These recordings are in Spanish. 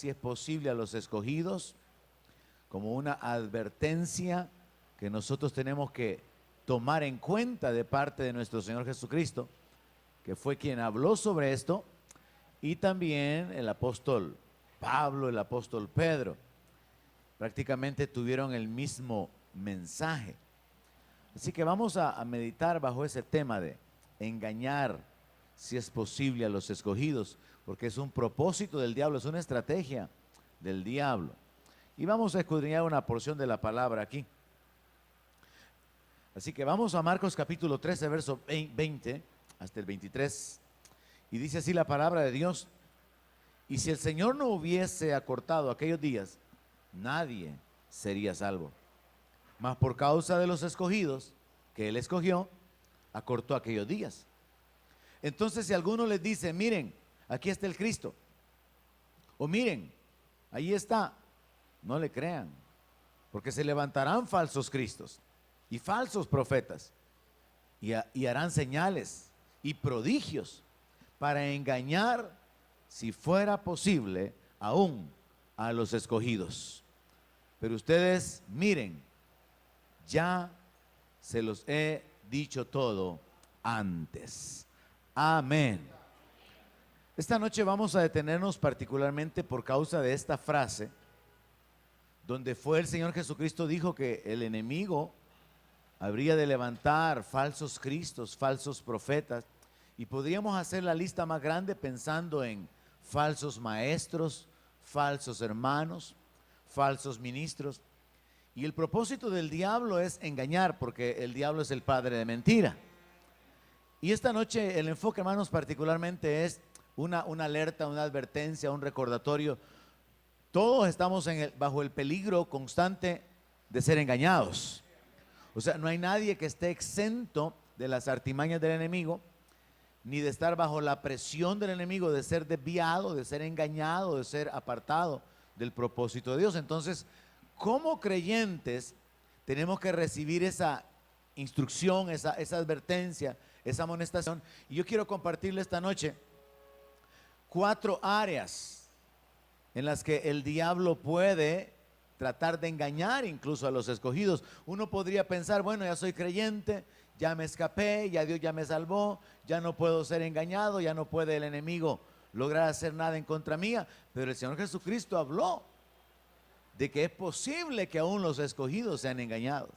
si es posible a los escogidos, como una advertencia que nosotros tenemos que tomar en cuenta de parte de nuestro Señor Jesucristo, que fue quien habló sobre esto, y también el apóstol Pablo, el apóstol Pedro, prácticamente tuvieron el mismo mensaje. Así que vamos a meditar bajo ese tema de engañar, si es posible, a los escogidos, porque es un propósito del diablo, es una estrategia del diablo. Y vamos a escudriñar una porción de la palabra aquí. Así que vamos a Marcos capítulo 13, verso 20 hasta el 23. Y dice así la palabra de Dios: y si el Señor no hubiese acortado aquellos días, nadie sería salvo. Mas por causa de los escogidos que Él escogió, acortó aquellos días. Entonces, si alguno les dice: miren, aquí está el Cristo, o miren, ahí está, no le crean, porque se levantarán falsos cristos y falsos profetas, y harán señales y prodigios para engañar, si fuera posible, aún a los escogidos. Pero ustedes miren, ya se los he dicho todo antes. Amén. Esta noche vamos a detenernos particularmente por causa de esta frase, donde fue el Señor Jesucristo dijo que el enemigo habría de levantar falsos cristos, falsos profetas, y podríamos hacer la lista más grande pensando en falsos maestros, falsos hermanos, falsos ministros. Y el propósito del diablo es engañar, porque el diablo es el padre de mentira. Y esta noche el enfoque, hermanos, particularmente es una alerta, una advertencia, un recordatorio. Todos estamos bajo el peligro constante de ser engañados. O sea, no hay nadie que esté exento de las artimañas del enemigo, ni de estar bajo la presión del enemigo, de ser desviado, de ser engañado, de ser apartado del propósito de Dios. Entonces, como creyentes, tenemos que recibir esa instrucción, esa advertencia, esa amonestación. Y yo quiero compartirle esta noche 4 áreas en las que el diablo puede tratar de engañar incluso a los escogidos. Uno podría pensar: bueno, ya soy creyente, ya me escapé, ya Dios ya me salvó, ya no puedo ser engañado, ya no puede el enemigo lograr hacer nada en contra mía. Pero el Señor Jesucristo habló de que es posible que aún los escogidos sean engañados.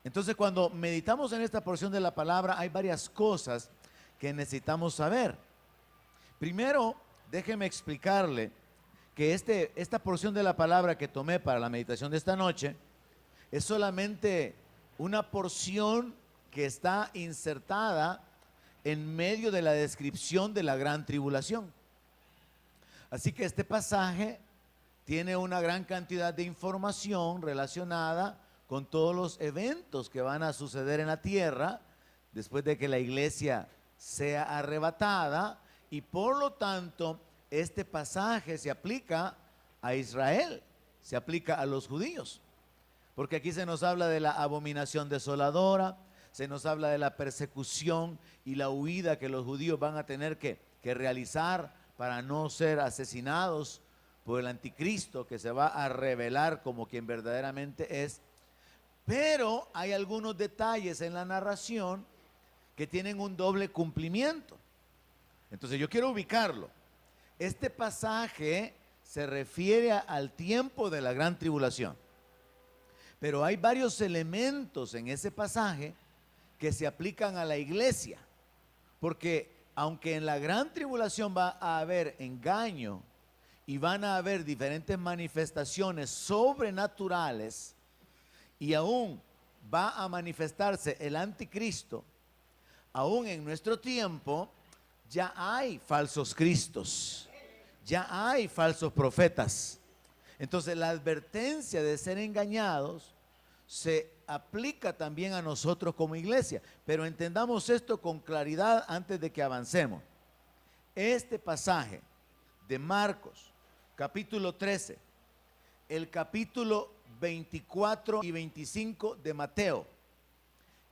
Entonces, cuando meditamos en esta porción de la palabra, hay varias cosas que necesitamos saber. Primero, déjeme explicarle que esta porción de la palabra que tomé para la meditación de esta noche es solamente una porción que está insertada en medio de la descripción de la gran tribulación. Así que este pasaje tiene una gran cantidad de información relacionada con todos los eventos que van a suceder en la tierra después de que la iglesia sea arrebatada, y por lo tanto este pasaje se aplica a Israel, se aplica a los judíos, porque aquí se nos habla de la abominación desoladora, se nos habla de la persecución y la huida que los judíos van a tener que realizar para no ser asesinados por el anticristo, que se va a revelar como quien verdaderamente es. Pero hay algunos detalles en la narración que tienen un doble cumplimiento. Entonces yo quiero ubicarlo. Este pasaje se refiere al tiempo de la gran tribulación, pero hay varios elementos en ese pasaje que se aplican a la iglesia, porque aunque en la gran tribulación va a haber engaño y van a haber diferentes manifestaciones sobrenaturales, y aún va a manifestarse el anticristo, aún en nuestro tiempo ya hay falsos cristos, ya hay falsos profetas. Entonces la advertencia de ser engañados se aplica también a nosotros como iglesia, pero entendamos esto con claridad antes de que avancemos. Este pasaje de Marcos capítulo 13, el capítulo 24 y 25 de Mateo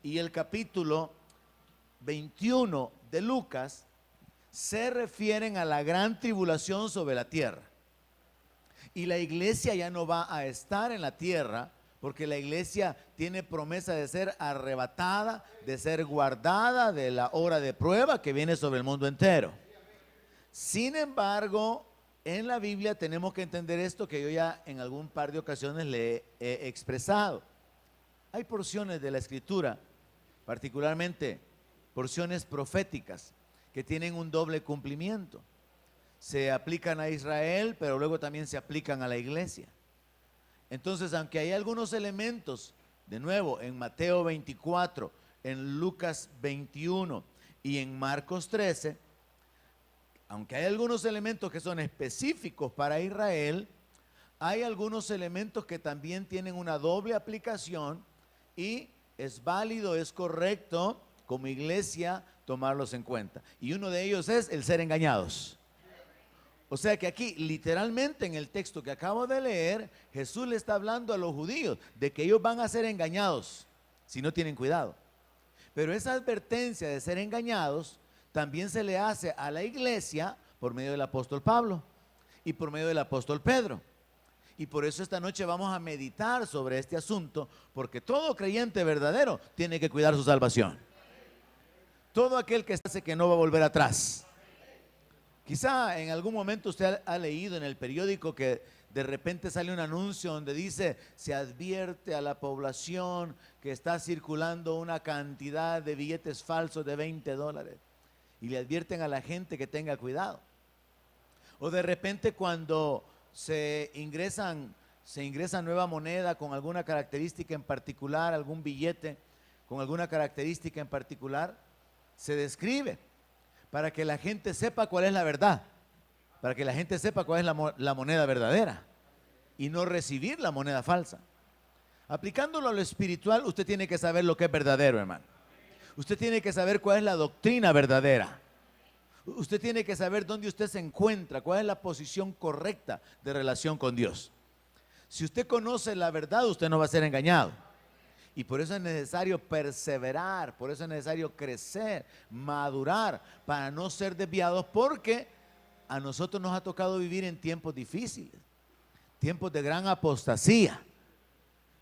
y el capítulo 21 de Lucas se refieren a la gran tribulación sobre la tierra. Y la iglesia ya no va a estar en la tierra, porque la iglesia tiene promesa de ser arrebatada, de ser guardada de la hora de prueba que viene sobre el mundo entero. Sin embargo, en la Biblia tenemos que entender esto que yo ya en algún par de ocasiones le he expresado. Hay porciones de la Escritura, particularmente porciones proféticas, que tienen un doble cumplimiento. Se aplican a Israel, pero luego también se aplican a la iglesia. Entonces, aunque hay algunos elementos, de nuevo, en Mateo 24, en Lucas 21 y en Marcos 13, aunque hay algunos elementos que son específicos para Israel, hay algunos elementos que también tienen una doble aplicación y es válido, es correcto como iglesia tomarlos en cuenta. Y uno de ellos es el ser engañados. O sea que aquí, literalmente en el texto que acabo de leer, Jesús le está hablando a los judíos de que ellos van a ser engañados si no tienen cuidado. Pero esa advertencia de ser engañados también se le hace a la iglesia por medio del apóstol Pablo y por medio del apóstol Pedro. Y por eso esta noche vamos a meditar sobre este asunto, porque todo creyente verdadero tiene que cuidar su salvación. Todo aquel que hace que no va a volver atrás. Quizá en algún momento usted ha leído en el periódico que de repente sale un anuncio donde dice: se advierte a la población que está circulando una cantidad de billetes falsos de $20. Y le advierten a la gente que tenga cuidado. O de repente cuando se ingresa nueva moneda con alguna característica en particular, algún billete con alguna característica en particular, se describe para que la gente sepa cuál es la verdad, para que la gente sepa cuál es la moneda verdadera y no recibir la moneda falsa. Aplicándolo a lo espiritual, usted tiene que saber lo que es verdadero, hermano. Usted tiene que saber cuál es la doctrina verdadera. Usted tiene que saber dónde usted se encuentra, cuál es la posición correcta de relación con Dios. Si usted conoce la verdad, usted no va a ser engañado. Y por eso es necesario perseverar, por eso es necesario crecer, madurar, para no ser desviados, porque a nosotros nos ha tocado vivir en tiempos difíciles, tiempos de gran apostasía,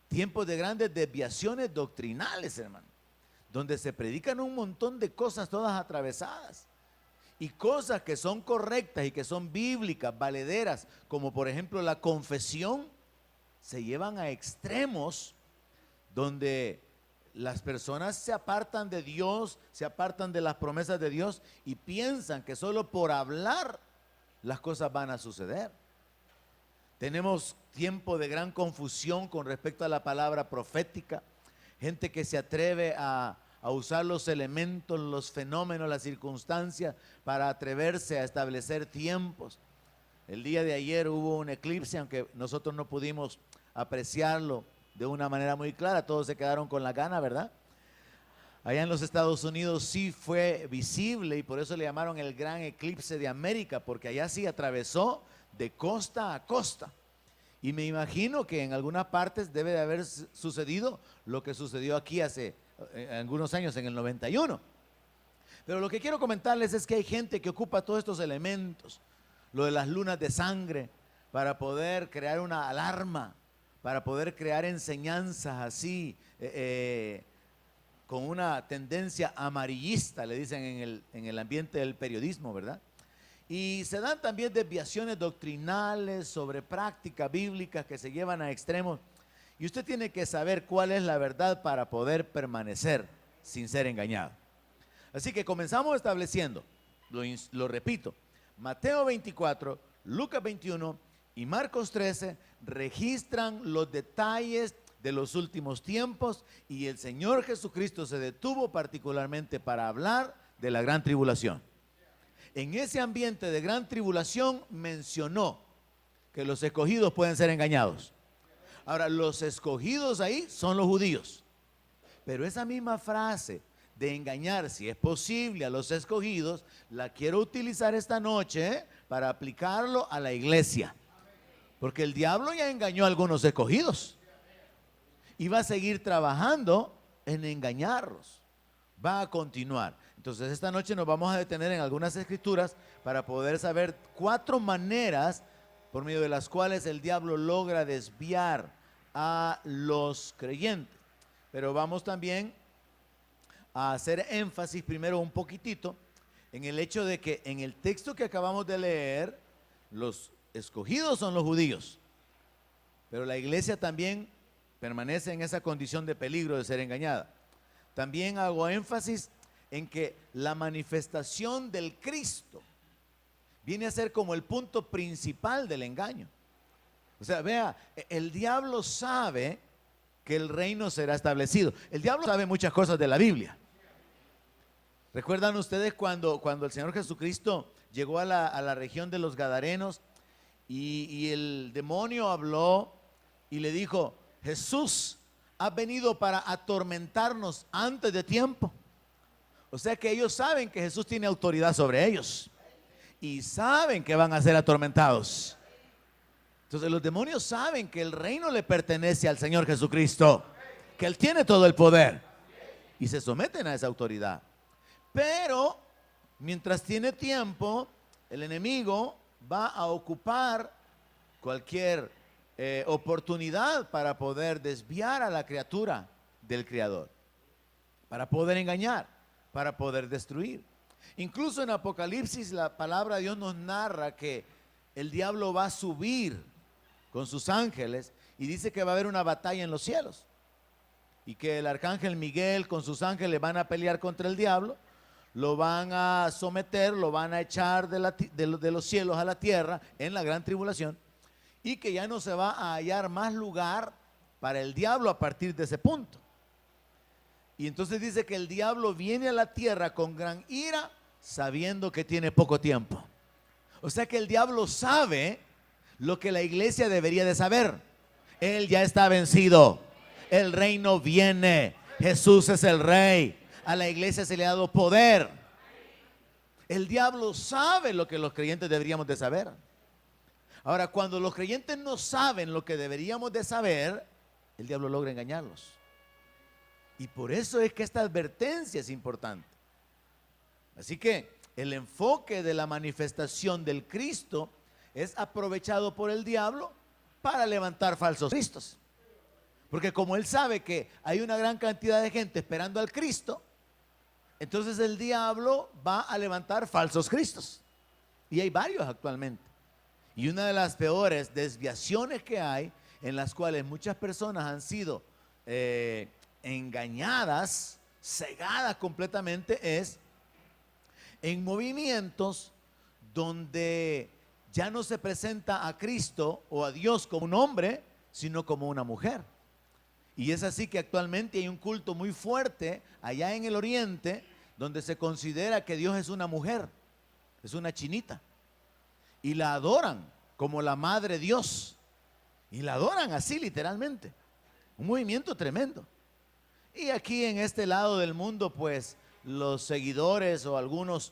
tiempos de grandes desviaciones doctrinales, hermano, donde se predican un montón de cosas todas atravesadas. Y cosas que son correctas y que son bíblicas, valederas, como por ejemplo la confesión, se llevan a extremos donde las personas se apartan de Dios, se apartan de las promesas de Dios y piensan que solo por hablar las cosas van a suceder. Tenemos tiempo de gran confusión con respecto a la palabra profética, gente que se atreve a usar los elementos, los fenómenos, las circunstancias para atreverse a establecer tiempos. El día de ayer hubo un eclipse, aunque nosotros no pudimos apreciarlo de una manera muy clara, todos se quedaron con la gana, ¿verdad? Allá en los Estados Unidos sí fue visible y por eso le llamaron el gran eclipse de América, porque allá sí atravesó de costa a costa. Y me imagino que en algunas partes debe de haber sucedido lo que sucedió aquí hace algunos años, en el 91. Pero lo que quiero comentarles es que hay gente que ocupa todos estos elementos, lo de las lunas de sangre, para poder crear una alarma, para poder crear enseñanzas así, con una tendencia amarillista, le dicen en el ambiente del periodismo, ¿verdad? Y se dan también desviaciones doctrinales sobre prácticas bíblicas que se llevan a extremos. Y usted tiene que saber cuál es la verdad para poder permanecer sin ser engañado. Así que comenzamos estableciendo, lo repito, Mateo 24, Lucas 21 y Marcos 13 registran los detalles de los últimos tiempos, y el Señor Jesucristo se detuvo particularmente para hablar de la gran tribulación. En ese ambiente de gran tribulación mencionó que los escogidos pueden ser engañados. Ahora, los escogidos ahí son los judíos, pero esa misma frase de engañar, si es posible, a los escogidos, la quiero utilizar esta noche para aplicarlo a la iglesia, porque el diablo ya engañó a algunos escogidos y va a seguir trabajando en engañarlos, va a continuar. Entonces esta noche nos vamos a detener en algunas escrituras para poder saber 4 maneras por medio de las cuales el diablo logra desviar a los creyentes. Pero vamos también a hacer énfasis primero un poquitito en el hecho de que en el texto que acabamos de leer, los escogidos son los judíos, pero la iglesia también permanece en esa condición de peligro de ser engañada. También hago énfasis en que la manifestación del Cristo viene a ser como el punto principal del engaño. O sea, vea, el diablo sabe que el reino será establecido. El diablo sabe muchas cosas de la Biblia. ¿Recuerdan ustedes cuando el Señor Jesucristo llegó a la región de los Gadarenos y el demonio habló y le dijo: Jesús ha venido para atormentarnos antes de tiempo? O sea que ellos saben que Jesús tiene autoridad sobre ellos y saben que van a ser atormentados. Entonces los demonios saben que el reino le pertenece al Señor Jesucristo, que Él tiene todo el poder, y se someten a esa autoridad. Pero mientras tiene tiempo, el enemigo va a ocupar cualquier oportunidad para poder desviar a la criatura del Creador, para poder engañar, para poder destruir. Incluso en Apocalipsis la palabra de Dios nos narra que el diablo va a subir con sus ángeles y dice que va a haber una batalla en los cielos y que el arcángel Miguel con sus ángeles van a pelear contra el diablo, lo van a someter, lo van a echar de los cielos a la tierra en la gran tribulación, y que ya no se va a hallar más lugar para el diablo a partir de ese punto. Y entonces dice que el diablo viene a la tierra con gran ira, sabiendo que tiene poco tiempo. O sea que el diablo sabe lo que la iglesia debería de saber. Él ya está vencido. El reino viene. Jesús es el rey. A la iglesia se le ha dado poder. El diablo sabe lo que los creyentes deberíamos de saber. Ahora, cuando los creyentes no saben lo que deberíamos de saber, el diablo logra engañarlos. Y por eso es que esta advertencia es importante. Así que el enfoque de la manifestación del Cristo es aprovechado por el diablo para levantar falsos cristos. Porque como él sabe que hay una gran cantidad de gente esperando al Cristo, entonces el diablo va a levantar falsos cristos. Y hay varios actualmente. Y una de las peores desviaciones que hay, en las cuales muchas personas han sido engañadas, cegadas completamente, es en movimientos donde ya no se presenta a Cristo o a Dios como un hombre, sino como una mujer. Y es así que actualmente hay un culto muy fuerte allá en el oriente, donde se considera que Dios es una mujer, es una chinita, y la adoran como la madre Dios, y la adoran así literalmente. Un movimiento tremendo. Y aquí en este lado del mundo, pues los seguidores o algunas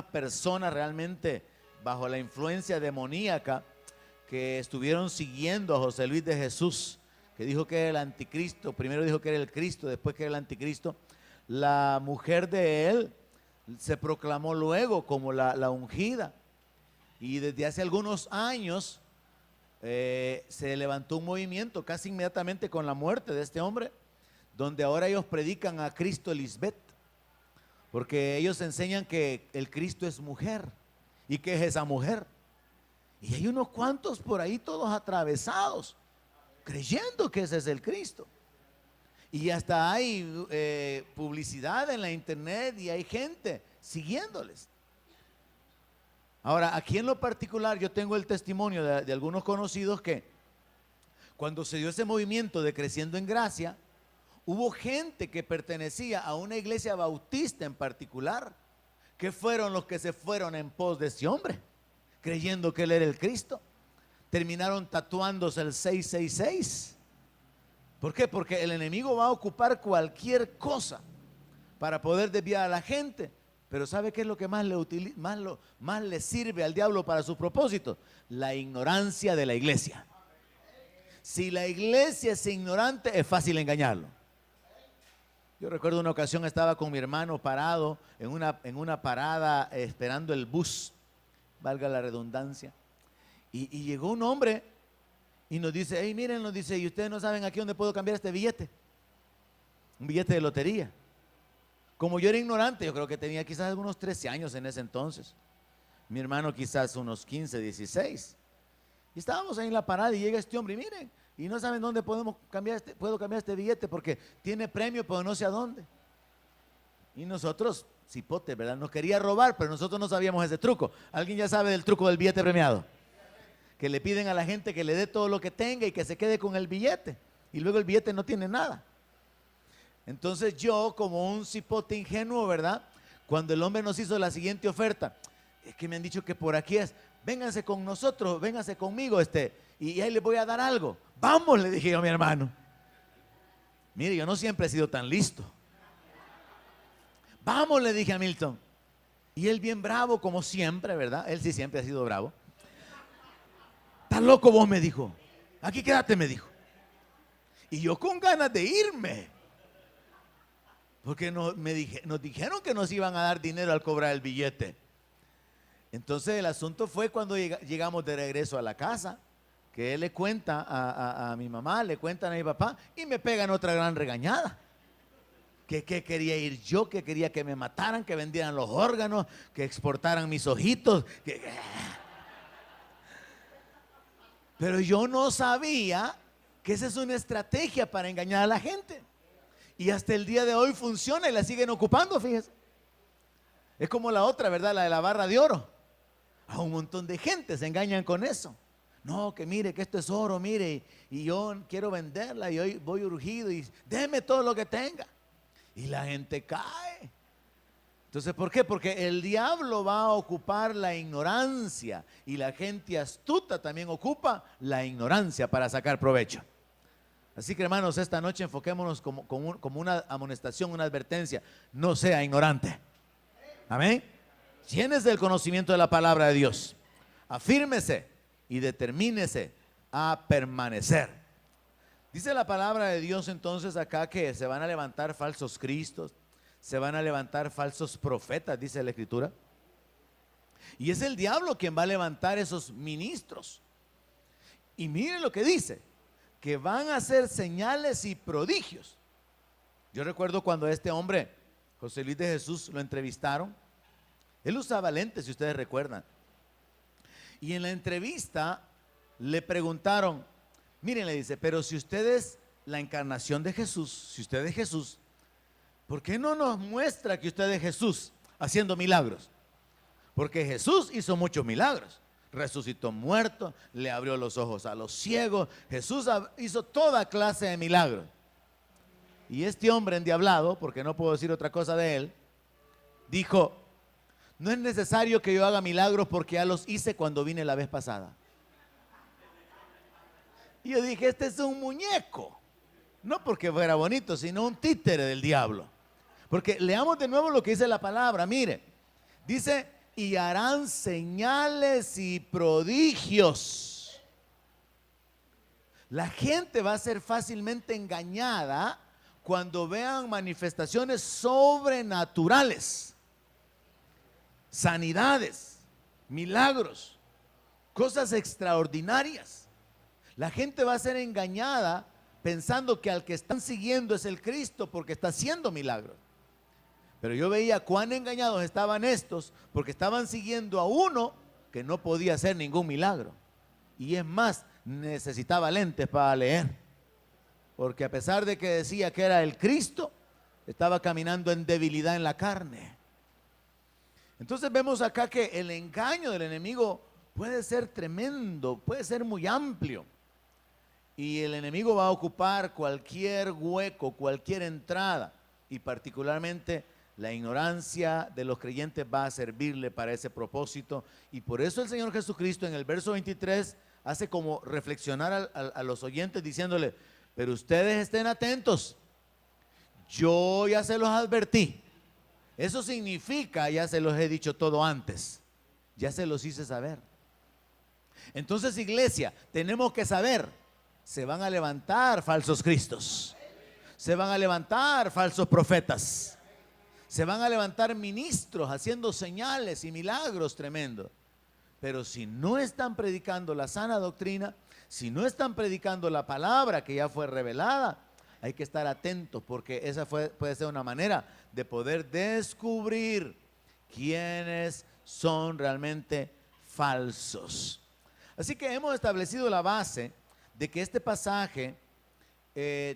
personas realmente bajo la influencia demoníaca que estuvieron siguiendo a José Luis de Jesús, que dijo que era el anticristo, primero dijo que era el Cristo, después que era el anticristo. La mujer de él se proclamó luego como la ungida, y desde hace algunos años se levantó un movimiento casi inmediatamente con la muerte de este hombre, donde ahora ellos predican a Cristo Lisbeth, porque ellos enseñan que el Cristo es mujer. ¿Y qué es esa mujer? Y hay unos cuantos por ahí todos atravesados, creyendo que ese es el Cristo. Y hasta hay publicidad en la internet y hay gente siguiéndoles. Ahora, aquí en lo particular yo tengo el testimonio de algunos conocidos que cuando se dio ese movimiento de Creciendo en Gracia, hubo gente que pertenecía a una iglesia bautista en particular, que fueron los que se fueron en pos de ese hombre, creyendo que él era el Cristo. Terminaron tatuándose el 666. ¿Por qué? Porque el enemigo va a ocupar cualquier cosa para poder desviar a la gente. Pero ¿sabe qué es lo que más le sirve al diablo para sus propósitos? La ignorancia de la iglesia. Si la iglesia es ignorante, es fácil engañarlo. Yo recuerdo una ocasión, estaba con mi hermano parado en una parada esperando el bus, valga la redundancia, Y llegó un hombre y nos dice, hey, miren, nos dice, y ustedes no saben aquí dónde puedo cambiar este billete. Un billete de lotería. Como yo era ignorante, yo creo que tenía quizás algunos 13 años en ese entonces. Mi hermano quizás unos 15, 16. Y estábamos ahí en la parada y llega este hombre y miren, y no saben dónde puedo cambiar este billete porque tiene premio, pero no sé a dónde. Y nosotros, cipote, ¿verdad? Nos quería robar, pero nosotros no sabíamos ese truco. ¿Alguien ya sabe del truco del billete premiado? Que le piden a la gente que le dé todo lo que tenga y que se quede con el billete. Y luego el billete no tiene nada. Entonces yo, como un cipote ingenuo, ¿verdad? Cuando el hombre nos hizo la siguiente oferta, es que me han dicho que por aquí es, vénganse con nosotros, vénganse conmigo, y ahí les voy a dar algo. Vamos, le dije yo a mi hermano. Mire, yo no siempre he sido tan listo. Vamos, le dije a Milton. Y él bien bravo, como siempre, ¿verdad? Él sí siempre ha sido bravo. ¿Estás loco vos?, me dijo. Aquí quédate, me dijo. Y yo con ganas de irme. Porque nos dijeron que nos iban a dar dinero al cobrar el billete. Entonces el asunto fue cuando llegamos de regreso a la casa, que él le cuenta a mi mamá, le cuentan a mi papá y me pegan otra gran regañada. Que quería ir yo, que quería que me mataran, que vendieran los órganos, que exportaran mis ojitos. Pero yo no sabía que esa es una estrategia para engañar a la gente. Y hasta el día de hoy funciona y la siguen ocupando, fíjense. Es como la otra, ¿verdad? La de la barra de oro. A un montón de gente se engañan con eso. No, que mire, que esto es oro, mire, y yo quiero venderla y hoy voy urgido y déme todo lo que tenga. Y la gente cae. Entonces, ¿por qué? Porque el diablo va a ocupar la ignorancia y la gente astuta también ocupa la ignorancia para sacar provecho. Así que, hermanos, esta noche enfoquémonos como una amonestación, una advertencia. No sea ignorante. Amén. Llénese del conocimiento de la palabra de Dios. Afírmese y determínese a permanecer. Dice la palabra de Dios entonces acá que se van a levantar falsos cristos, se van a levantar falsos profetas, dice la Escritura. Y es el diablo quien va a levantar esos ministros. Y miren lo que dice, que van a hacer señales y prodigios. Yo recuerdo cuando a este hombre, José Luis de Jesús, lo entrevistaron. Él usaba lentes, si ustedes recuerdan. Y en la entrevista le preguntaron, miren, le dice, pero si usted es la encarnación de Jesús, si usted es Jesús, ¿por qué no nos muestra que usted es Jesús haciendo milagros? Porque Jesús hizo muchos milagros. Resucitó muertos, le abrió los ojos a los ciegos. Jesús hizo toda clase de milagros. Y este hombre endiablado, porque no puedo decir otra cosa de él, dijo, no es necesario que yo haga milagros porque ya los hice cuando vine la vez pasada. Y yo dije, este es un muñeco. No porque fuera bonito, sino un títere del diablo. Porque leamos de nuevo lo que dice la palabra. Mire, dice, y harán señales y prodigios. La gente va a ser fácilmente engañada cuando vean manifestaciones sobrenaturales, sanidades, milagros, cosas extraordinarias. La gente va a ser engañada pensando que al que están siguiendo es el Cristo porque está haciendo milagros. Pero yo veía cuán engañados estaban estos porque estaban siguiendo a uno que no podía hacer ningún milagro. Y es más, necesitaba lentes para leer. Porque a pesar de que decía que era el Cristo, estaba caminando en debilidad en la carne. Entonces vemos acá que el engaño del enemigo puede ser tremendo, puede ser muy amplio. Y el enemigo va a ocupar cualquier hueco, cualquier entrada. Y particularmente la ignorancia de los creyentes va a servirle para ese propósito. Y por eso el Señor Jesucristo en el verso 23 hace como reflexionar a los oyentes diciéndole, pero ustedes estén atentos. Yo ya se los advertí. Eso significa, ya se los he dicho todo antes. Ya se los hice saber. Entonces, iglesia, tenemos que saber, se van a levantar falsos cristos. Se van a levantar falsos profetas. Se van a levantar ministros haciendo señales y milagros tremendos. Pero si no están predicando la sana doctrina, si no están predicando la palabra que ya fue revelada, hay que estar atentos, porque esa puede ser una manera de poder descubrir quiénes son realmente falsos. Así que hemos establecido la base de que este pasaje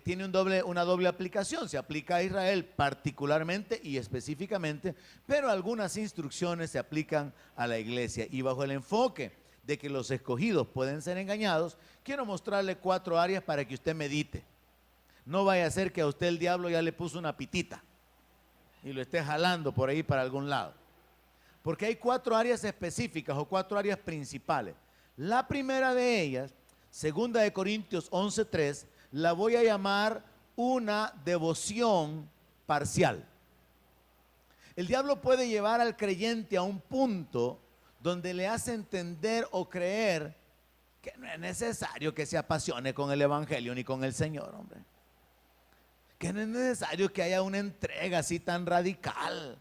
tiene una doble aplicación. Se aplica a Israel particularmente y específicamente, pero algunas instrucciones se aplican a la iglesia. Y bajo el enfoque de que los escogidos pueden ser engañados, quiero mostrarle 4 áreas para que usted medite. No vaya a ser que a usted el diablo ya le puso una pitita y lo esté jalando por ahí para algún lado. Porque hay 4 áreas específicas o 4 áreas principales. La primera de ellas, 2 Corintios 11:3, la voy a llamar una devoción parcial. El diablo puede llevar al creyente a un punto donde le hace entender o creer que no es necesario que se apasione con el evangelio ni con el Señor, hombre. Que no es necesario que haya una entrega así tan radical.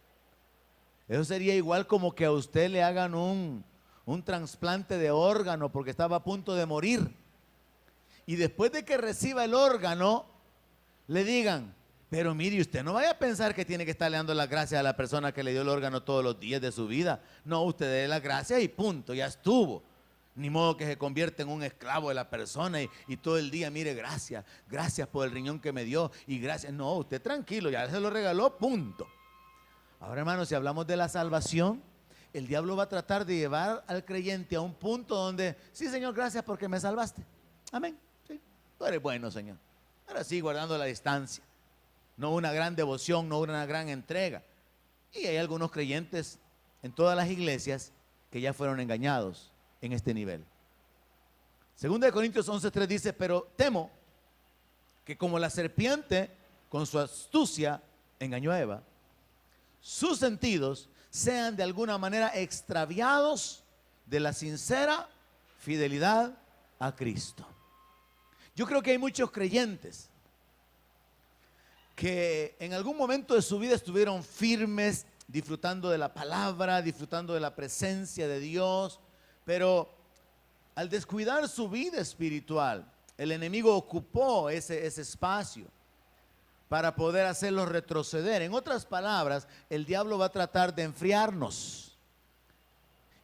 Eso sería igual como que a usted le hagan un trasplante de órgano porque estaba a punto de morir. Y después de que reciba el órgano, le digan, pero mire, usted no vaya a pensar que tiene que estarle dando las gracias a la persona que le dio el órgano todos los días de su vida. No, usted dé las gracias y punto, ya estuvo. Ni modo que se convierta en un esclavo de la persona y todo el día, mire, gracias por el riñón que me dio y gracias. No, usted tranquilo, ya se lo regaló, punto. Ahora, hermanos, si hablamos de la salvación, el diablo va a tratar de llevar al creyente a un punto donde, sí, Señor, gracias porque me salvaste. Amén. Sí, tú eres bueno, Señor. Ahora sí, guardando la distancia. No una gran devoción, no una gran entrega. Y hay algunos creyentes en todas las iglesias que ya fueron engañados en este nivel. 2 Corintios 11:3 dice, pero temo que como la serpiente con su astucia engañó a Eva, sus sentidos sean de alguna manera extraviados de la sincera fidelidad a Cristo. Yo creo que hay muchos creyentes que en algún momento de su vida estuvieron firmes, disfrutando de la palabra, disfrutando de la presencia de Dios, pero al descuidar su vida espiritual, el enemigo ocupó ese espacio para poder hacerlos retroceder. En otras palabras, el diablo va a tratar de enfriarnos.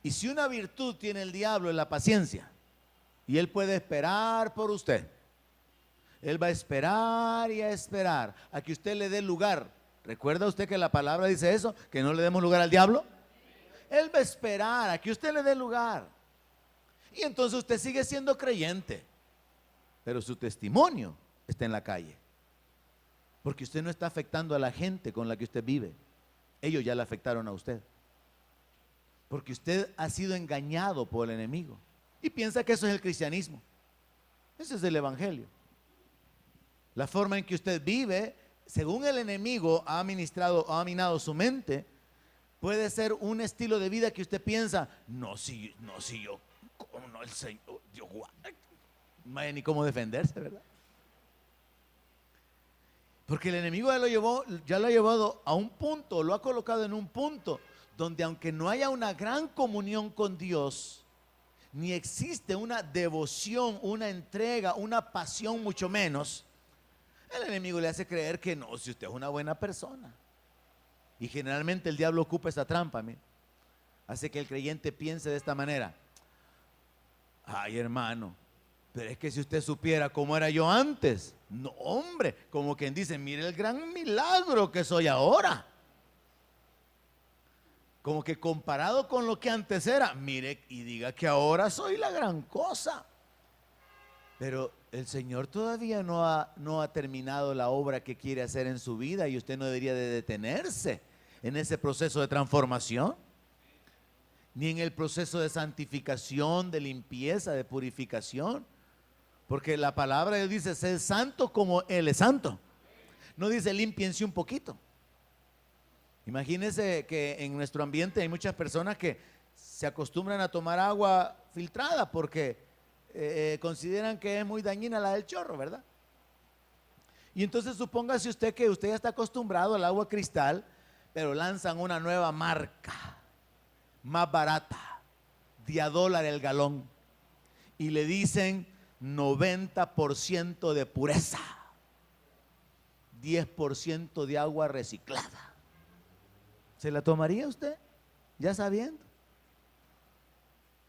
Y si una virtud tiene el diablo es la paciencia, y él puede esperar por usted. Él va a esperar y a esperar a que usted le dé lugar. ¿Recuerda usted que la palabra dice eso? Que no le demos lugar al diablo. Él va a esperar a que usted le dé lugar. Y entonces usted sigue siendo creyente, pero su testimonio está en la calle. Porque usted no está afectando a la gente con la que usted vive. Ellos ya le afectaron a usted. Porque usted ha sido engañado por el enemigo. Y piensa que eso es el cristianismo. Ese es el evangelio. La forma en que usted vive, según el enemigo ha minado su mente, puede ser un estilo de vida que usted piensa, no, si yo, ¿cómo no el Señor? Dios, no hay ni cómo defenderse, ¿verdad? Porque el enemigo ya lo ha llevado a un punto, lo ha colocado en un punto donde aunque no haya una gran comunión con Dios, ni existe una devoción, una entrega, una pasión mucho menos, el enemigo le hace creer que no, si usted es una buena persona. Y generalmente el diablo ocupa esa trampa, mire. Hace que el creyente piense de esta manera: ay, hermano, pero es que si usted supiera cómo era yo antes. No, hombre, como quien dice, mire el gran milagro que soy ahora. Como que comparado con lo que antes era, mire y diga que ahora soy la gran cosa. Pero el Señor todavía no ha terminado la obra que quiere hacer en su vida, y usted no debería de detenerse en ese proceso de transformación, ni en el proceso de santificación, de limpieza, de purificación. Porque la palabra de Dios dice, sed santo como Él es santo. No dice límpiense un poquito. Imagínense que en nuestro ambiente hay muchas personas que se acostumbran a tomar agua filtrada porque consideran que es muy dañina la del chorro, ¿verdad? Y entonces supóngase usted que usted ya está acostumbrado al agua cristal, pero lanzan una nueva marca, más barata, de a dólar el galón y le dicen 90% de pureza, 10% de agua reciclada. ¿Se la tomaría usted? Ya sabiendo.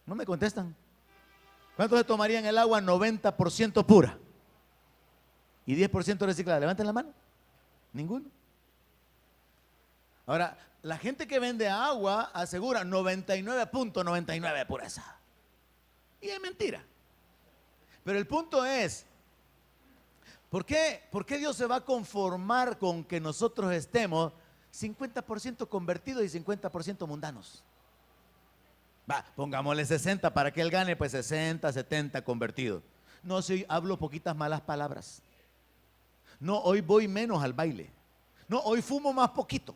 No me contestan. ¿Cuántos se tomarían el agua 90% pura y 10% reciclada? Levanten la mano. Ninguno. Ahora, la gente que vende agua asegura 99.99 de pureza. Y es mentira. Pero el punto es, ¿por qué Dios se va a conformar con que nosotros estemos 50% convertidos y 50% mundanos? Va, pongámosle 60 para que él gane, pues 60, 70 convertidos. No, si hoy hablo poquitas malas palabras. No, hoy voy menos al baile. No, hoy fumo más poquito.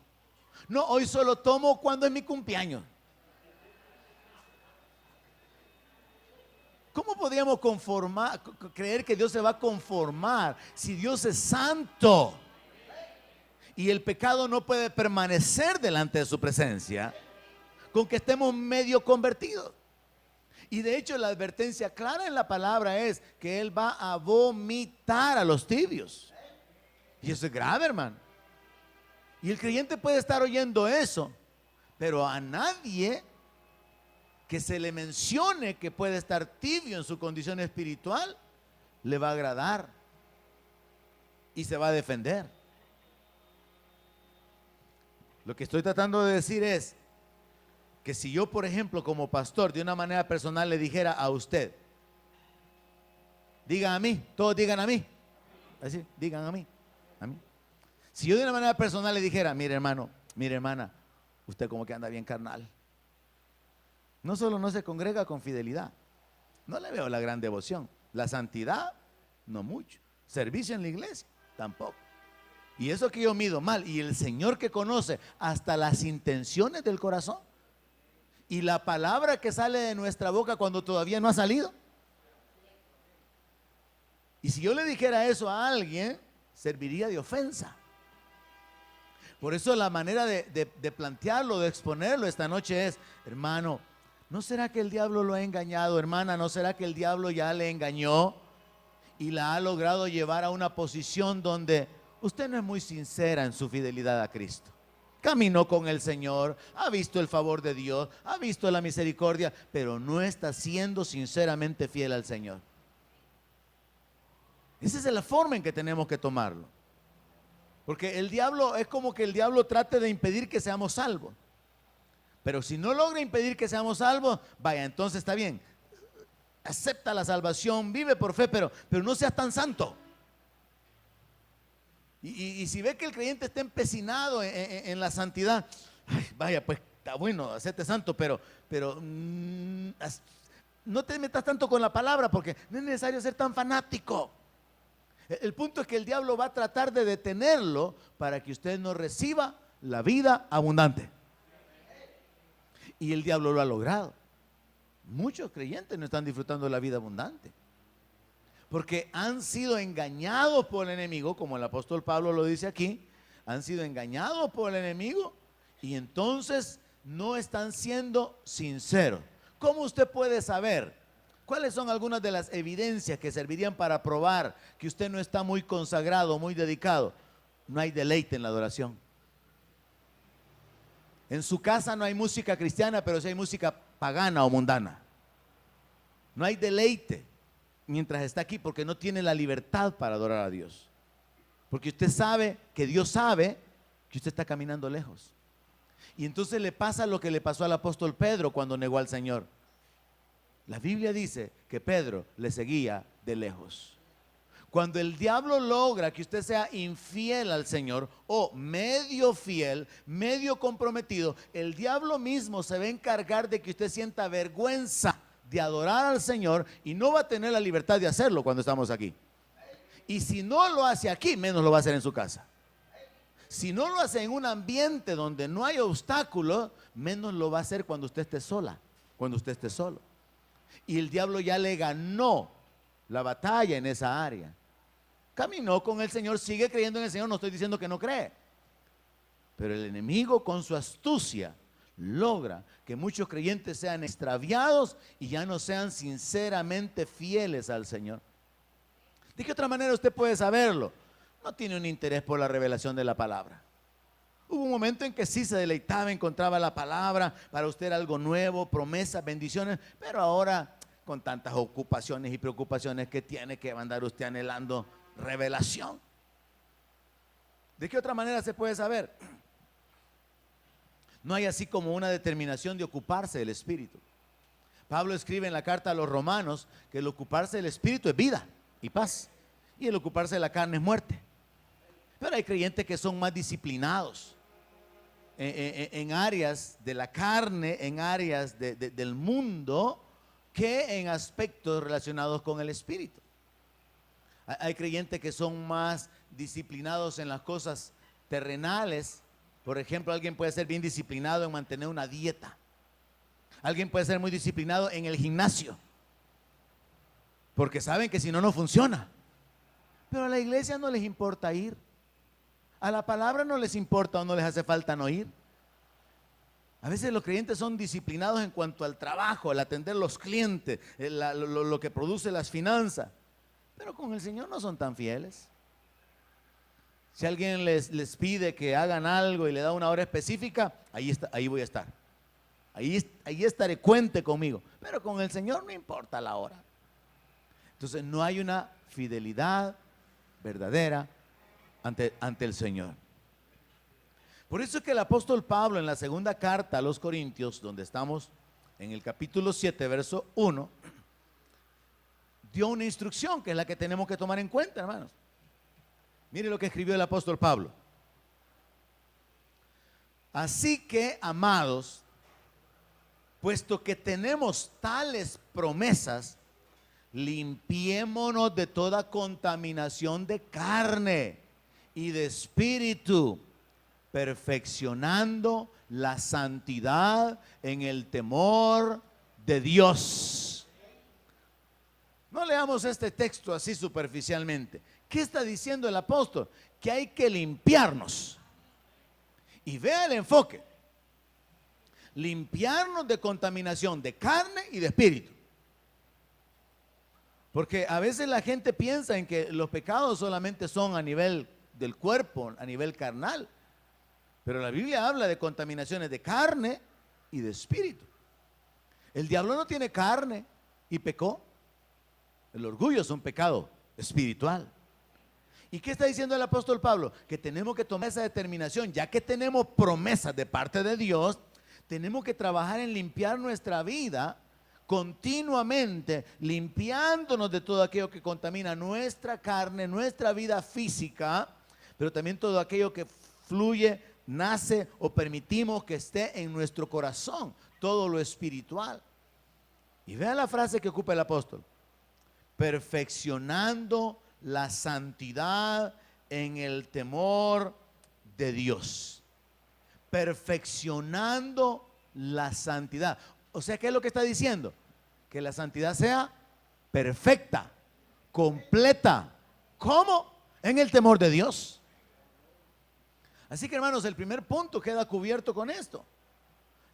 No, hoy solo tomo cuando es mi cumpleaños. ¿Cómo podríamos creer que Dios se va a conformar si Dios es santo y el pecado no puede permanecer delante de su presencia con que estemos medio convertidos? Y de hecho la advertencia clara en la palabra es que Él va a vomitar a los tibios. Y eso es grave, hermano. Y el creyente puede estar oyendo eso, pero a nadie que se le mencione que puede estar tibio en su condición espiritual le va a agradar y se va a defender. Lo que estoy tratando de decir es que si yo, por ejemplo, como pastor, de una manera personal le dijera a usted, digan a mí, todos digan a mí, así, digan a mí. Si yo de una manera personal le dijera, mire hermano, mire hermana, usted como que anda bien carnal. No solo no se congrega con fidelidad, no le veo la gran devoción. La santidad, no mucho. Servicio en la iglesia, tampoco. Y eso que yo mido mal. Y el Señor que conoce hasta las intenciones del corazón. Y la palabra que sale de nuestra boca cuando todavía no ha salido. Y si yo le dijera eso a alguien, serviría de ofensa. Por eso la manera de plantearlo, de exponerlo esta noche es, hermano, ¿no será que el diablo lo ha engañado, hermana? ¿No será que el diablo ya le engañó y la ha logrado llevar a una posición donde usted no es muy sincera en su fidelidad a Cristo? Caminó con el Señor, ha visto el favor de Dios, ha visto la misericordia, pero no está siendo sinceramente fiel al Señor. Esa es la forma en que tenemos que tomarlo. Porque el diablo, es como que el diablo trate de impedir que seamos salvos. Pero si no logra impedir que seamos salvos, vaya, entonces está bien. Acepta la salvación, vive por fe, pero no seas tan santo. Y si ve que el creyente está empecinado en la santidad, ay, vaya, pues está bueno, hacerte santo, pero no te metas tanto con la palabra porque no es necesario ser tan fanático. El punto es que el diablo va a tratar de detenerlo para que usted no reciba la vida abundante. Y el diablo lo ha logrado. Muchos creyentes no están disfrutando de la vida abundante porque han sido engañados por el enemigo, como el apóstol Pablo lo dice aquí. Han sido engañados por el enemigo y entonces no están siendo sinceros. ¿Cómo usted puede saber? ¿Cuáles son algunas de las evidencias que servirían para probar que usted no está muy consagrado, muy dedicado? No hay deleite en la adoración. En su casa no hay música cristiana, pero sí hay música pagana o mundana. No hay deleite mientras está aquí porque no tiene la libertad para adorar a Dios. Porque usted sabe que Dios sabe que usted está caminando lejos. Y entonces le pasa lo que le pasó al apóstol Pedro cuando negó al Señor. La Biblia dice que Pedro le seguía de lejos. Cuando el diablo logra que usted sea infiel al Señor o medio fiel, medio comprometido, el diablo mismo se va a encargar de que usted sienta vergüenza de adorar al Señor y no va a tener la libertad de hacerlo cuando estamos aquí. Y si no lo hace aquí, menos lo va a hacer en su casa. Si no lo hace en un ambiente donde no hay obstáculos, menos lo va a hacer cuando usted esté sola, cuando usted esté solo. Y el diablo ya le ganó la batalla en esa área. Caminó con el Señor, sigue creyendo en el Señor, no estoy diciendo que no cree. Pero el enemigo con su astucia logra que muchos creyentes sean extraviados y ya no sean sinceramente fieles al Señor. ¿De qué otra manera usted puede saberlo? No tiene un interés por la revelación de la palabra. Hubo un momento en que sí se deleitaba, encontraba la palabra, para usted era algo nuevo, promesas, bendiciones, pero ahora con tantas ocupaciones y preocupaciones que tiene, que va a andar usted anhelando revelación. ¿De qué otra manera se puede saber? No hay así como una determinación de ocuparse del Espíritu. Pablo escribe en la carta a los Romanos que el ocuparse del Espíritu es vida y paz, y el ocuparse de la carne es muerte. Pero hay creyentes que son más disciplinados en áreas de la carne, en áreas del mundo, que en aspectos relacionados con el Espíritu. Hay creyentes que son más disciplinados en las cosas terrenales. Por ejemplo, alguien puede ser bien disciplinado en mantener una dieta. Alguien puede ser muy disciplinado en el gimnasio, porque saben que si no, no funciona. Pero a la iglesia no les importa ir. A la palabra no les importa o no les hace falta no ir. A veces los creyentes son disciplinados en cuanto al trabajo, al atender los clientes, lo que produce las finanzas. Pero con el Señor no son tan fieles. Si alguien les pide que hagan algo y le da una hora específica, ahí voy a estar. Ahí estaré, cuente conmigo. Pero con el Señor no importa la hora. Entonces no hay una fidelidad verdadera ante el Señor. Por eso es que el apóstol Pablo en la segunda carta a los Corintios, donde estamos en el capítulo 7, verso 1, dio una instrucción que es la que tenemos que tomar en cuenta, hermanos. Mire lo que escribió el apóstol Pablo. Así que, amados, puesto que tenemos tales promesas, limpiémonos de toda contaminación de carne y de espíritu, perfeccionando la santidad en el temor de Dios. No leamos este texto así superficialmente. ¿Qué está diciendo el apóstol? Que hay que limpiarnos. Y vea el enfoque. Limpiarnos de contaminación de carne y de espíritu. Porque a veces la gente piensa en que los pecados solamente son a nivel del cuerpo, a nivel carnal. Pero la Biblia habla de contaminaciones de carne y de espíritu. El diablo no tiene carne y pecó. El orgullo es un pecado espiritual. ¿Y qué está diciendo el apóstol Pablo? Que tenemos que tomar esa determinación, ya que tenemos promesas de parte de Dios, tenemos que trabajar en limpiar nuestra vida continuamente, limpiándonos de todo aquello que contamina nuestra carne, nuestra vida física, pero también todo aquello que fluye, nace o permitimos que esté en nuestro corazón, todo lo espiritual. Y vean la frase que ocupa el apóstol: perfeccionando la santidad en el temor de Dios. Perfeccionando la santidad. O sea, ¿qué es lo que está diciendo? Que la santidad sea perfecta, completa. ¿Cómo? En el temor de Dios. Así que, hermanos, el primer punto queda cubierto con esto.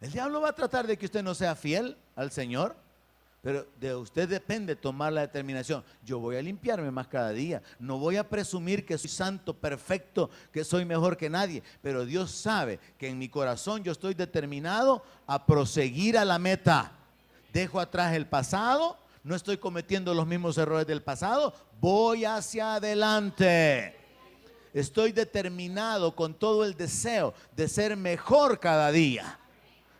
El diablo va a tratar de que usted no sea fiel al Señor, pero de usted depende tomar la determinación. Yo voy a limpiarme más cada día. No voy a presumir que soy santo, perfecto, que soy mejor que nadie. Pero Dios sabe que en mi corazón yo estoy determinado a proseguir a la meta. Dejo atrás el pasado, no estoy cometiendo los mismos errores del pasado. Voy hacia adelante. Estoy determinado con todo el deseo de ser mejor cada día.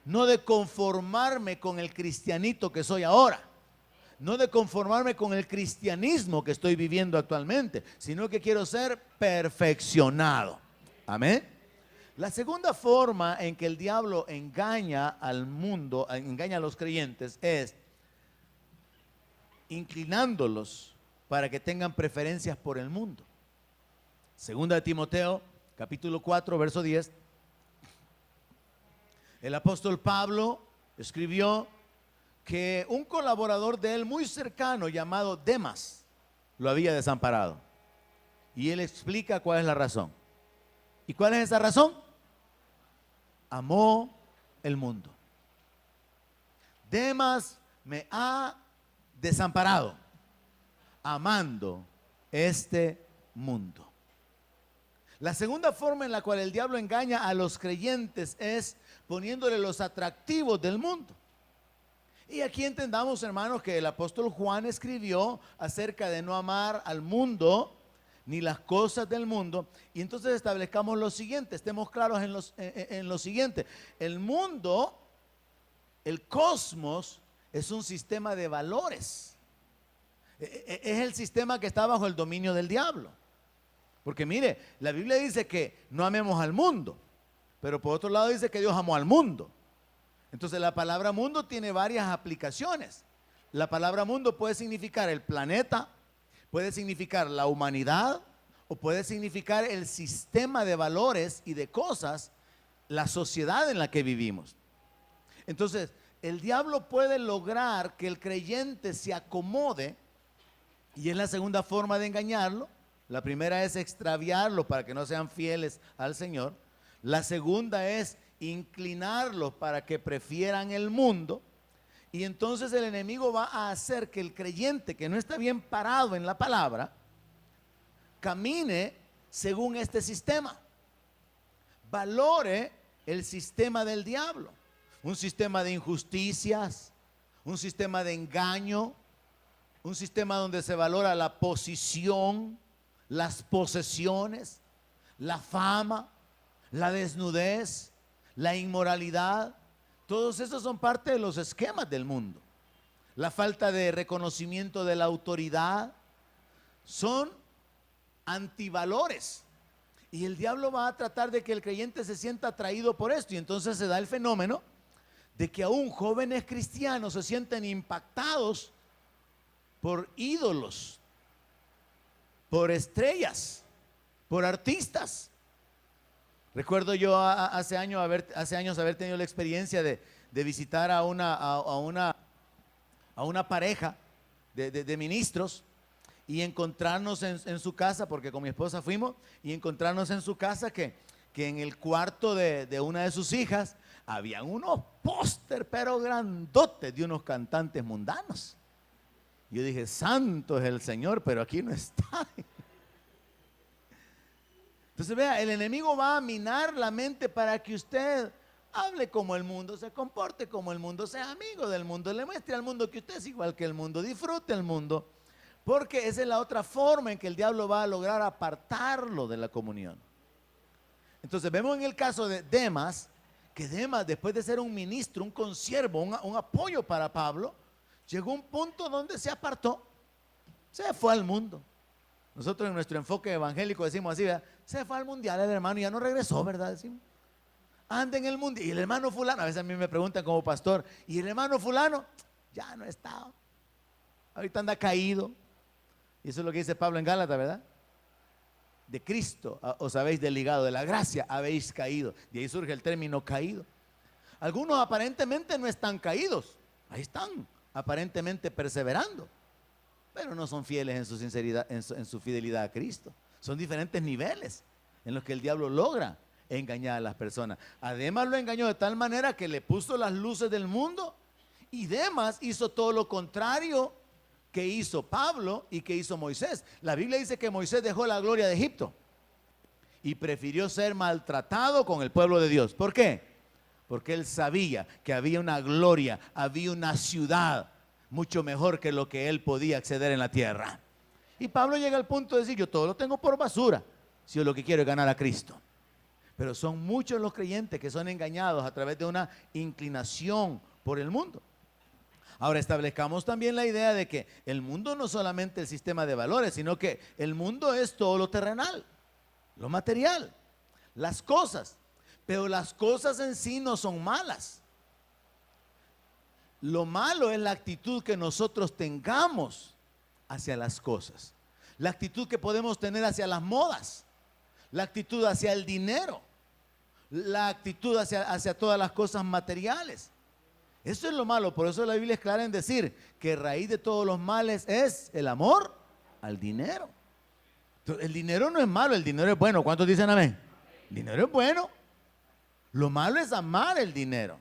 No de conformarme con el cristianito que soy ahora, no de conformarme con el cristianismo que estoy viviendo actualmente, sino que quiero ser perfeccionado. Amén. La segunda forma en que el diablo engaña al mundo, engaña a los creyentes, es inclinándolos para que tengan preferencias por el mundo. Segunda de Timoteo, capítulo 4, verso 10. El apóstol Pablo escribió que un colaborador de él muy cercano llamado Demas lo había desamparado. Y él explica cuál es la razón. ¿Y cuál es esa razón? Amó el mundo. Demas me ha desamparado, amando este mundo. La segunda forma en la cual el diablo engaña a los creyentes es poniéndole los atractivos del mundo. Y aquí entendamos, hermanos, que el apóstol Juan escribió acerca de no amar al mundo ni las cosas del mundo. Y entonces establezcamos lo siguiente, estemos claros en lo siguiente. El mundo, el cosmos, es un sistema de valores. Es el sistema que está bajo el dominio del diablo. Porque mire, la Biblia dice que no amemos al mundo, pero por otro lado dice que Dios amó al mundo. Entonces la palabra mundo tiene varias aplicaciones. La palabra mundo puede significar el planeta, puede significar la humanidad, o puede significar el sistema de valores y de cosas, la sociedad en la que vivimos. Entonces, el diablo puede lograr que el creyente se acomode, y es la segunda forma de engañarlo. La primera es extraviarlo para que no sean fieles al Señor. La segunda es inclinarlos para que prefieran el mundo. Y entonces el enemigo va a hacer que el creyente que no está bien parado en la palabra camine según este sistema, valore el sistema del diablo, un sistema de injusticias, un sistema de engaño, un sistema donde se valora la posición, las posesiones, la fama, la desnudez, la inmoralidad. Todos esos son parte de los esquemas del mundo. La falta de reconocimiento de la autoridad son antivalores. Y el diablo va a tratar de que el creyente se sienta atraído por esto. Y entonces se da el fenómeno de que aún jóvenes cristianos se sienten impactados por ídolos, por estrellas, por artistas. Recuerdo yo hace años haber tenido la experiencia de visitar a una pareja de ministros y encontrarnos en su casa, porque con mi esposa fuimos, y encontrarnos en su casa que en el cuarto de una de sus hijas habían unos póster pero grandotes de unos cantantes mundanos. Yo dije, santo es el Señor, pero aquí no está. Entonces vea, el enemigo va a minar la mente para que usted hable como el mundo, se comporte como el mundo, sea amigo del mundo, le muestre al mundo que usted es igual que el mundo, disfrute el mundo, porque esa es la otra forma en que el diablo va a lograr apartarlo de la comunión. Entonces vemos en el caso de Demas, que Demas, después de ser un ministro, un consiervo, un apoyo para Pablo, llegó a un punto donde se apartó, se fue al mundo. Nosotros en nuestro enfoque evangélico decimos así, ¿verdad? Se fue al mundial el hermano y ya no regresó, ¿verdad? Decimos, anda en el mundial. Y el hermano fulano, a veces a mí me preguntan como pastor, y el hermano fulano ya no está, ahorita anda caído. Y eso es lo que dice Pablo en Gálatas, ¿verdad? De Cristo os habéis desligado, de la gracia habéis caído. De ahí surge el término caído. Algunos aparentemente no están caídos, ahí están, aparentemente perseverando, pero no son fieles en su sinceridad, en su fidelidad a Cristo. Son diferentes niveles en los que el diablo logra engañar a las personas. A Demas lo engañó de tal manera que le puso las luces del mundo, y Demas hizo todo lo contrario que hizo Pablo y que hizo Moisés. La Biblia dice que Moisés dejó la gloria de Egipto y prefirió ser maltratado con el pueblo de Dios. ¿Por qué? Porque él sabía que había una gloria, había una ciudad mucho mejor que lo que él podía acceder en la tierra. Y Pablo llega al punto de decir, yo todo lo tengo por basura, si yo lo que quiero es ganar a Cristo. Pero son muchos los creyentes que son engañados a través de una inclinación por el mundo. Ahora establezcamos también la idea de que el mundo no es solamente el sistema de valores, sino que el mundo es todo lo terrenal, lo material, las cosas. Pero las cosas en sí no son malas. Lo malo es la actitud que nosotros tengamos hacia las cosas, la actitud que podemos tener hacia las modas, la actitud hacia el dinero, la actitud hacia todas las cosas materiales. Eso es lo malo. Por eso la Biblia es clara en decir que raíz de todos los males es el amor al dinero. Entonces, el dinero no es malo, el dinero es bueno. ¿Cuántos dicen amén? El dinero es bueno. Lo malo es amar el dinero.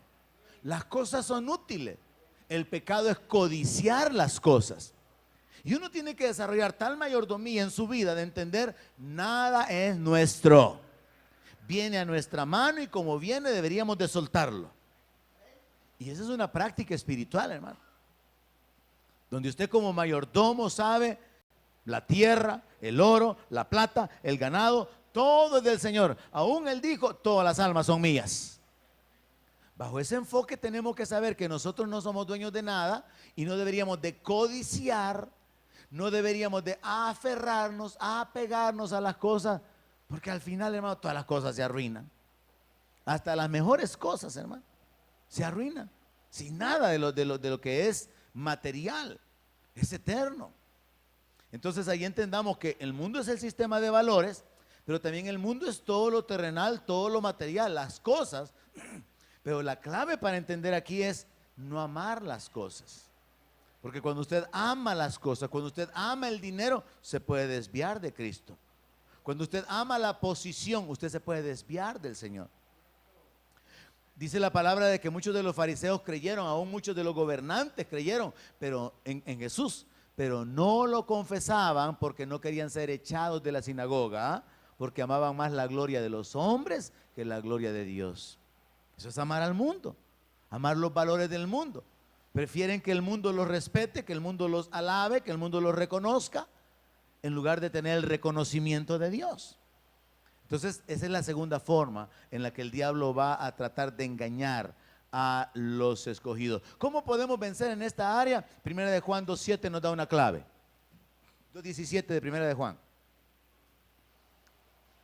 Las cosas son útiles. El pecado es codiciar las cosas. Y uno tiene que desarrollar tal mayordomía en su vida de entender, nada es nuestro. Viene a nuestra mano y como viene deberíamos de soltarlo. Y esa es una práctica espiritual, hermano. Donde usted como mayordomo sabe, la tierra, el oro, la plata, el ganado, todo es del Señor. Aún Él dijo, todas las almas son mías. Bajo ese enfoque tenemos que saber que nosotros no somos dueños de nada y no deberíamos de codiciar, no deberíamos de aferrarnos, apegarnos a las cosas, porque al final, hermano, todas las cosas se arruinan. Hasta las mejores cosas, hermano, se arruinan. Sin nada de lo que es material, es eterno. Entonces ahí entendamos que el mundo es el sistema de valores, pero también el mundo es todo lo terrenal, todo lo material, las cosas. Pero la clave para entender aquí es no amar las cosas. Porque cuando usted ama las cosas, cuando usted ama el dinero, se puede desviar de Cristo. Cuando usted ama la posición, usted se puede desviar del Señor. Dice la palabra de que muchos de los fariseos creyeron, aún muchos de los gobernantes creyeron, pero en Jesús, pero no lo confesaban porque no querían ser echados de la sinagoga, porque amaban más la gloria de los hombres que la gloria de Dios. Eso es amar al mundo, amar los valores del mundo. Prefieren que el mundo los respete, que el mundo los alabe, que el mundo los reconozca, en lugar de tener el reconocimiento de Dios. Entonces, esa es la segunda forma en la que el diablo va a tratar de engañar a los escogidos. ¿Cómo podemos vencer en esta área? Primera de Juan 2:7 nos da una clave. 2:17 de Primera de Juan.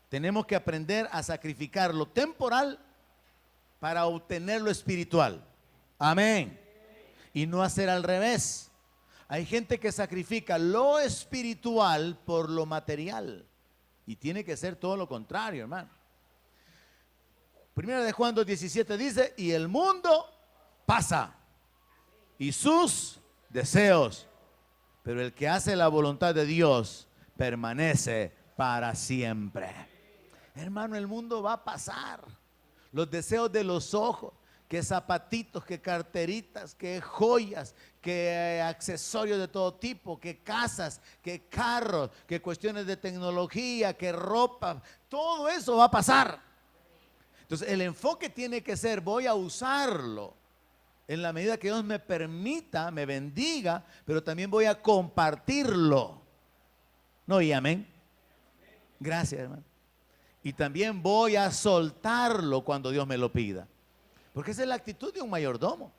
Tenemos que aprender a sacrificar lo temporal para obtener lo espiritual. Amén. Y no hacer al revés. Hay gente que sacrifica lo espiritual por lo material. Y tiene que ser todo lo contrario, hermano. Primera de Juan 2:17 dice, y el mundo pasa y sus deseos, pero el que hace la voluntad de Dios permanece para siempre. Hermano, el mundo va a pasar. Los deseos de los ojos, que zapatitos, que carteritas, que joyas, que accesorios de todo tipo, que casas, que carros, que cuestiones de tecnología, que ropa, todo eso va a pasar. Entonces el enfoque tiene que ser, voy a usarlo en la medida que Dios me permita, me bendiga, pero también voy a compartirlo. ¿No? Y amén. Gracias, hermano. Y también voy a soltarlo cuando Dios me lo pida. Porque esa es la actitud de un mayordomo.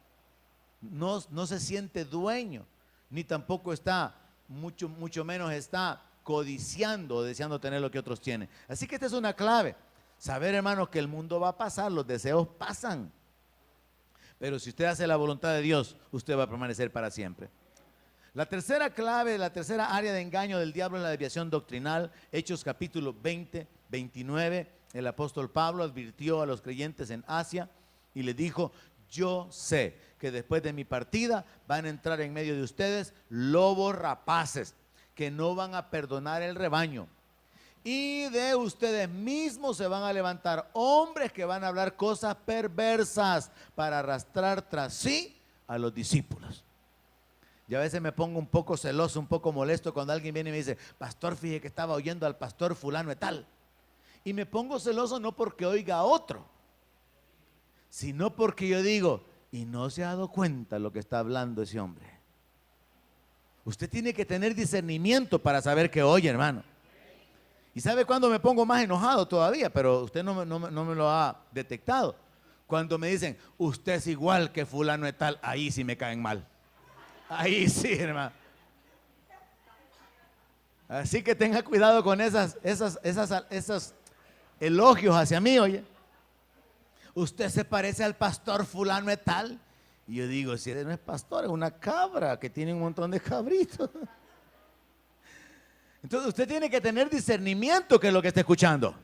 No se siente dueño, ni tampoco está, mucho menos está codiciando o deseando tener lo que otros tienen. Así que esta es una clave. Saber, hermanos, que el mundo va a pasar, los deseos pasan. Pero si usted hace la voluntad de Dios, usted va a permanecer para siempre. La tercera clave, la tercera área de engaño del diablo en la desviación doctrinal, Hechos capítulo 20, 29, el apóstol Pablo advirtió a los creyentes en Asia y les dijo, yo sé que después de mi partida van a entrar en medio de ustedes lobos rapaces que no van a perdonar el rebaño. Y de ustedes mismos se van a levantar hombres que van a hablar cosas perversas para arrastrar tras sí a los discípulos. Yo a veces me pongo un poco celoso, un poco molesto cuando alguien viene y me dice, pastor, fíjese que estaba oyendo al pastor fulano de tal. Y me pongo celoso no porque oiga a otro, sino porque yo digo, y no se ha dado cuenta lo que está hablando ese hombre. Usted tiene que tener discernimiento para saber qué oye, hermano. ¿Y sabe cuándo me pongo más enojado todavía? Pero usted no me lo ha detectado. Cuando me dicen, usted es igual que fulano de tal, ahí sí me caen mal. Ahí sí, hermano. Así que tenga cuidado con esos elogios hacia mí, oye. Usted se parece al pastor fulano de tal. Y yo digo, si él no es pastor, es una cabra que tiene un montón de cabritos. Entonces usted tiene que tener discernimiento que es lo que está escuchando.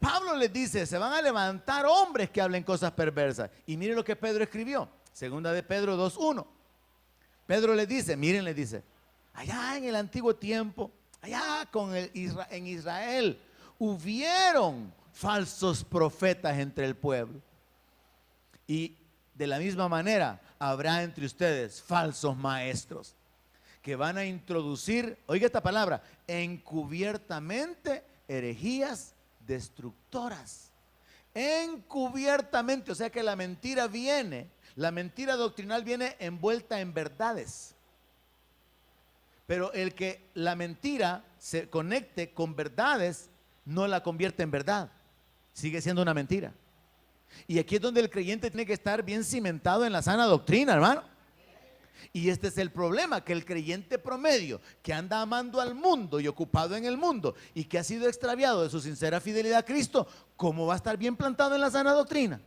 Pablo les dice, se van a levantar hombres que hablen cosas perversas. Y miren lo que Pedro escribió, segunda de Pedro 2:1. Pedro les dice, miren, les dice, allá en el antiguo tiempo, allá en Israel, hubieron falsos profetas entre el pueblo. Y de la misma manera habrá entre ustedes falsos maestros que van a introducir, oiga esta palabra, encubiertamente herejías destructoras. Encubiertamente, o sea que la mentira doctrinal viene envuelta en verdades. Pero el que la mentira se conecte con verdades no la convierte en verdad, sigue siendo una mentira. Y aquí es donde el creyente tiene que estar bien cimentado en la sana doctrina, hermano. Y este es el problema, que el creyente promedio que anda amando al mundo y ocupado en el mundo y que ha sido extraviado de su sincera fidelidad a Cristo, ¿cómo va a estar bien plantado en la sana doctrina?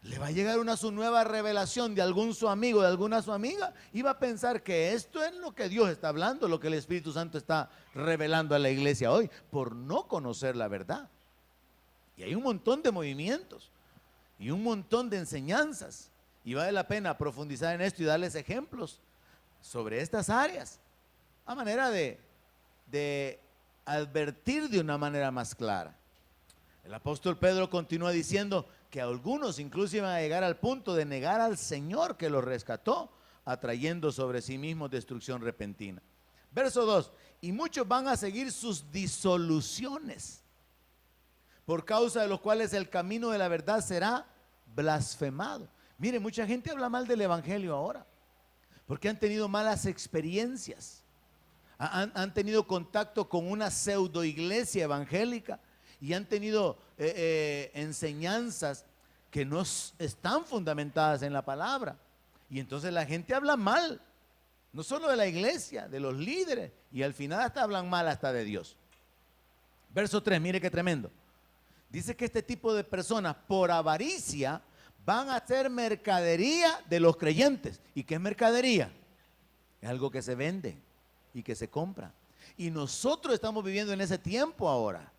Le va a llegar su nueva revelación de algún su amigo, de alguna su amiga, y va a pensar que esto es lo que Dios está hablando, lo que el Espíritu Santo está revelando a la iglesia hoy, por no conocer la verdad. Y hay un montón de movimientos y un montón de enseñanzas, y vale la pena profundizar en esto y darles ejemplos sobre estas áreas, a manera de advertir de una manera más clara. El apóstol Pedro continúa diciendo que algunos incluso iban a llegar al punto de negar al Señor que los rescató, atrayendo sobre sí mismos destrucción repentina. Verso 2, y muchos van a seguir sus disoluciones, por causa de los cuales el camino de la verdad será blasfemado. Mire, mucha gente habla mal del evangelio ahora, porque han tenido malas experiencias, han tenido contacto con una pseudo iglesia evangélica y han tenido enseñanzas que no están fundamentadas en la palabra. Y entonces la gente habla mal, no solo de la iglesia, de los líderes, y al final hasta hablan mal hasta de Dios. Verso 3, mire qué tremendo. Dice que este tipo de personas, por avaricia, van a hacer mercadería de los creyentes. ¿Y qué es mercadería? Es algo que se vende y que se compra. Y nosotros estamos viviendo en ese tiempo ahora.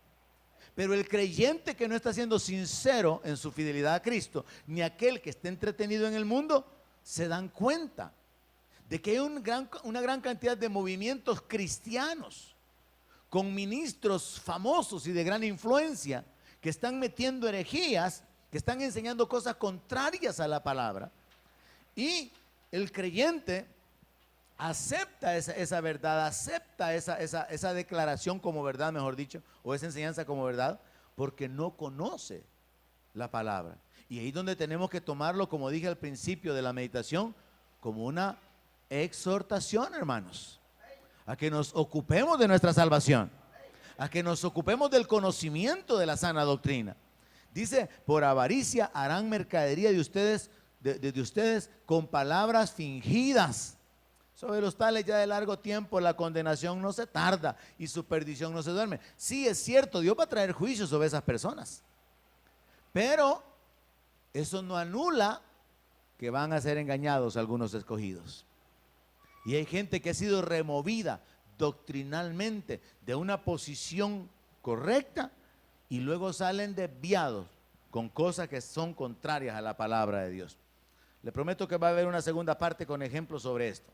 Pero el creyente que no está siendo sincero en su fidelidad a Cristo, ni aquel que esté entretenido en el mundo, se dan cuenta de que hay una gran cantidad de movimientos cristianos con ministros famosos y de gran influencia que están metiendo herejías, que están enseñando cosas contrarias a la palabra, y el creyente acepta esa verdad, acepta esa declaración como verdad, mejor dicho, o esa enseñanza como verdad, porque no conoce la palabra. Y ahí es donde tenemos que tomarlo, como dije al principio de la meditación, como una exhortación, hermanos, a que nos ocupemos de nuestra salvación, a que nos ocupemos del conocimiento de la sana doctrina. Dice, por avaricia harán mercadería de ustedes con palabras fingidas. Sobre los tales ya de largo tiempo la condenación no se tarda y su perdición no se duerme. Sí, es cierto, Dios va a traer juicio sobre esas personas, pero eso no anula que van a ser engañados algunos escogidos. Y hay gente que ha sido removida doctrinalmente de una posición correcta y luego salen desviados con cosas que son contrarias a la palabra de Dios. Le prometo que va a haber una segunda parte con ejemplos sobre esto.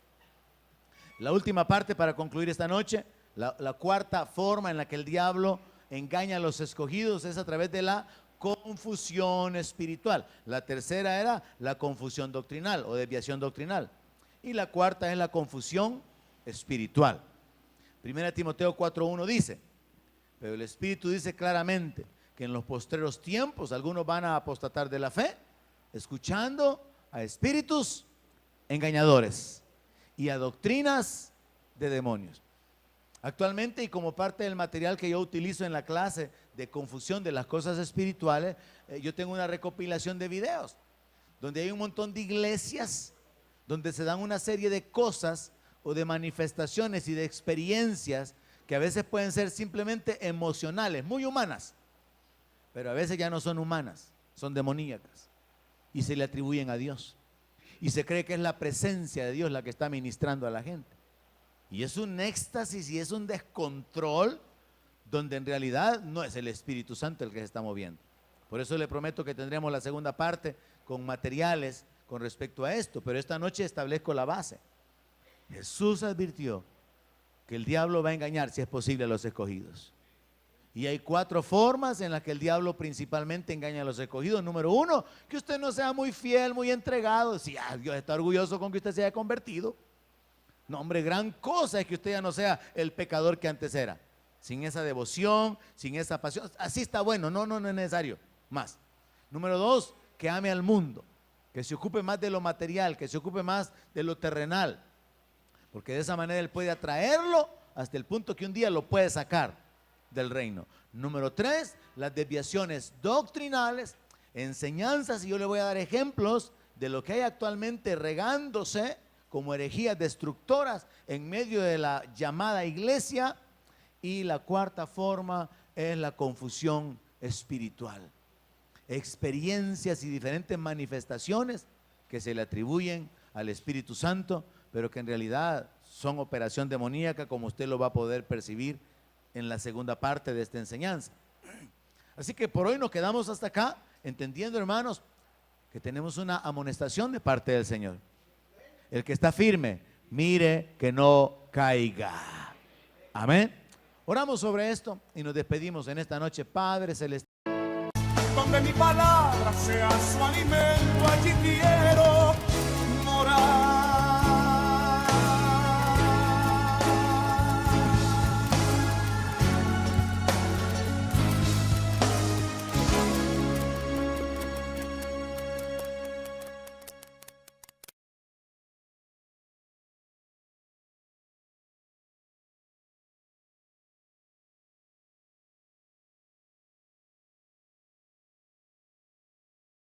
La última parte para concluir esta noche, la cuarta forma en la que el diablo engaña a los escogidos es a través de la confusión espiritual. La tercera era la confusión doctrinal o desviación doctrinal. Y la cuarta es la confusión espiritual. 1 Timoteo 4:1 dice, pero el Espíritu dice claramente que en los postreros tiempos algunos van a apostatar de la fe, escuchando a espíritus engañadores y a doctrinas de demonios. Actualmente, y como parte del material que yo utilizo en la clase de confusión de las cosas espirituales, yo tengo una recopilación de videos donde hay un montón de iglesias donde se dan una serie de cosas o de manifestaciones y de experiencias que a veces pueden ser simplemente emocionales, muy humanas, pero a veces ya no son humanas, son demoníacas y se le atribuyen a Dios. Y se cree que es la presencia de Dios la que está ministrando a la gente. Y es un éxtasis y es un descontrol donde en realidad no es el Espíritu Santo el que se está moviendo. Por eso le prometo que tendremos la segunda parte con materiales con respecto a esto. Pero esta noche establezco la base. Jesús advirtió que el diablo va a engañar, si es posible, a los escogidos. Y hay 4 formas en las que el diablo principalmente engaña a los escogidos. Número 1, que usted no sea muy fiel, muy entregado. Si Dios está orgulloso con que usted se haya convertido. No, hombre, gran cosa es que usted ya no sea el pecador que antes era. Sin esa devoción, sin esa pasión. Así está bueno, no es necesario más. Número 2, que ame al mundo, que se ocupe más de lo material, que se ocupe más de lo terrenal. Porque de esa manera él puede atraerlo hasta el punto que un día lo puede sacar del reino. Número 3, las desviaciones doctrinales, enseñanzas, y yo le voy a dar ejemplos de lo que hay actualmente regándose como herejías destructoras en medio de la llamada iglesia. Y la 4ª forma es la confusión espiritual, experiencias y diferentes manifestaciones que se le atribuyen al Espíritu Santo, pero que en realidad son operación demoníaca, como usted lo va a poder percibir en la segunda parte de esta enseñanza. Así que por hoy nos quedamos hasta acá, entendiendo, hermanos, que tenemos una amonestación de parte del Señor. El que está firme, mire que no caiga. Amén. Oramos sobre esto y nos despedimos en esta noche. Padre celestial, donde mi palabra sea su alimento, allí quiero morar.